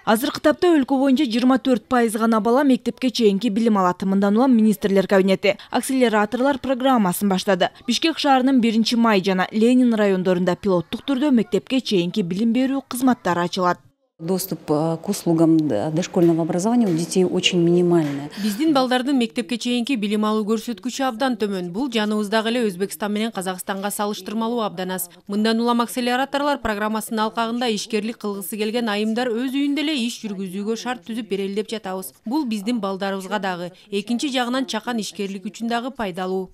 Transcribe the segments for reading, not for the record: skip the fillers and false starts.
Азыркы тапта өлкө боюнча 24% гана бала мектепке чейинки билим алат. Мындан улам министрлер кабинети акселераторлар программасын баштады. Бишкек шаарынын 1-май жана Ленин райондорунда пилоттук түрдө мектепке чейинки билим берүү кызматтары ачылат. Доступ к услугам дошкольного образования у детей очень минимальный. Биздин балдардын мектепке чейинки билим алуу көрсөткүчү абдан төмөн. Бул жаныбыздагы эле Өзбекстан менен Казакстанга салыштырмалуу абдан аз. Мындан улам акселераторлар программасынын алкагында ишкерлик кылгысы келген айымдар өз үйүндө эле иш жүргүзүүгө шарт түзүп берели деп жатабыз. Бул биздин балдарыбызга дагы, экинчи жагынан чакан ишкерлик үчүн дагы пайдалуу.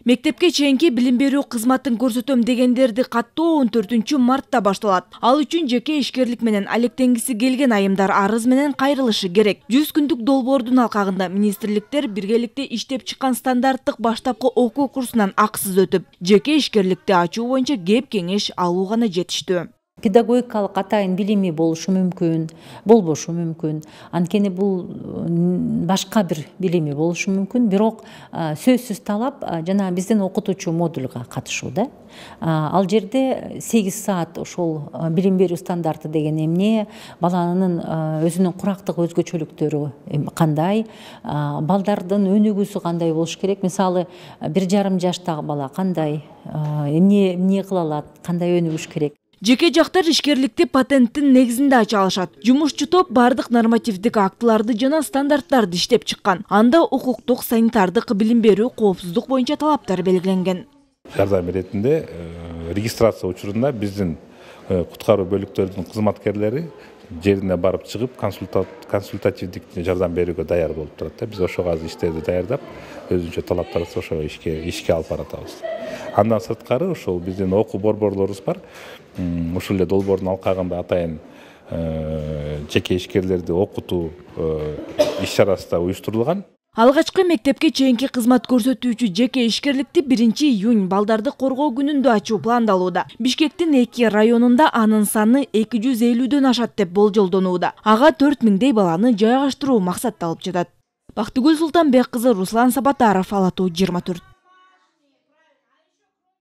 Мектепке чейинки билим берүү кызматын көрсөтөм дегендерди каттоо 14-мартта башталат. Ал үчүн жеке ишкерлик менен алектенгиси келген айымдар арыз менен кайрылышы керек. 100 күндүк долбоордун алкагында министрликтер биргеликте иштеп чыккан стандарттык баштапкы окуу курсунан акысыз өтүп, жеке ишкерликти ачуу боюнча кеп кеңеш алуу гана жетиштүү. Педагогикалык атайын билими болушу мүмкүн, болбошу мүмкүн. Анткени бул башка бир билими болушу мүмкүн, бирок сөзсүз талап жана биздин окутуучу модульга катышуу да. Ал жерде 8 саат ошол билим берүү стандарты деген эмне, баланын өзүнүн курактык өзгөчөлүктөрү кандай, балдардын өнүгүүсү кандай болуш керек. Мисалы 1,5 жаштагы бала кандай, эмне кыла алат, кандай өнүгүш керек. Жеке жактар ишкерликти патенттин негизинде ача алышат. Жумушчу топ бардык нормативдик актыларды жана стандарттарды иштеп чыккан. Анда укуктук, санитардык, билим берүү, коопсуздук боюнча талаптар белгиленген. Жардам иретинде регистрация учурунда биздин куткаруу бөлүктөрдүн кызматкерлери жерине барып чыгып консультативдик жардам берүүгө даяр болуп турат. Биз ошого азыр иштерди даярдап, өзүнчө талаптарыбызды ошо ишке алып баратабыз. Андан сырткары ошол биздин окуу борборлорубуз бар. Ушул эле долбоордун алкагында атайын жеке ишкерлерди окутуу иш-чарасы да уюштурулган. Алгачкы мектепке чейинки кызмат көрсөтүүчү жеке ишкерликти 1-июнь балдарды коргоо күнүндө ачуу пландалууда. Бишкектин 2 районунда анын саны 250дөн ашат деп болжолдонууда. Ага 4000дей баланы жайгаштыруу максатталып жатат. Бактыгүл Султанбек кызы, Руслан Сабатаров, Ала Тоо 24.